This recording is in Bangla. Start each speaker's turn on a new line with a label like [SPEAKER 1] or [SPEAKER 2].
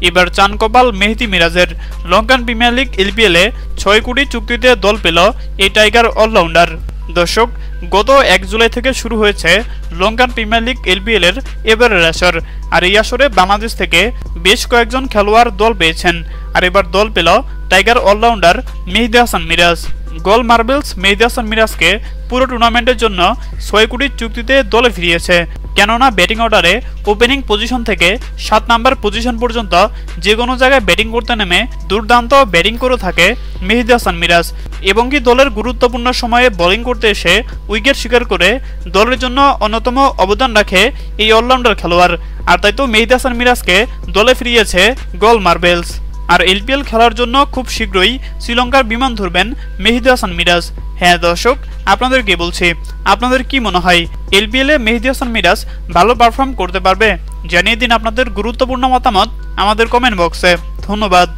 [SPEAKER 1] এবার চান কপাল মেহেদী মিরাজের। লঙ্কান প্রিমিয়ার লিগ এলপিএলে ৬ কোটি চুক্তিতে দল পেল এই টাইগার অলরাউন্ডার। দর্শক, গত ১ জুলাই থেকে শুরু হয়েছে লঙ্কান প্রিমিয়ার লিগ এলপিএল এর এবারের আসর। আর এই আসরে বাংলাদেশ থেকে বেশ কয়েকজন খেলোয়াড় দল পেয়েছেন। আর এবার দল পেল টাইগার অলরাউন্ডার মেহেদী হাসান মিরাজ। গোল মার্বেলস মেহেদী হাসান মিরাজকে পুরো টুর্নামেন্টের জন্য ৬ কোটি চুক্তিতে দলে ফিরিয়েছে। কেননা ব্যাটিং অর্ডারে ওপেনিং পজিশন থেকে ৭ নাম্বার পজিশন পর্যন্ত যে কোনো জায়গায় ব্যাটিং করতে নেমে দুর্দান্ত ব্যাটিং করে থাকে মেহেদী হাসান মিরাজ, এবং কি দলের গুরুত্বপূর্ণ সময়ে বোলিং করতে এসে উইকেট শিকার করে দলের জন্য অন্যতম অবদান রাখে এই অলরাউন্ডার খেলোয়াড়। আর তাই তো মেহেদী হাসান মিরাজকে দলে ফিরিয়েছে গোল মার্বেলস। আর এলপিএল খেলার জন্য খুব শীঘ্রই শ্রীলঙ্কার বিমান ধরবেন মেহেদী হাসান মিরাজ। হ্যাঁ দর্শক, আপনাদেরকে বলছি, আপনাদের কি মনে হয় এলপিএলে মেহেদী হাসান মিরাজ ভালো পারফর্ম করতে পারবে? জানিয়ে দিন আপনাদের গুরুত্বপূর্ণ মতামত আমাদের কমেন্ট বক্সে। ধন্যবাদ।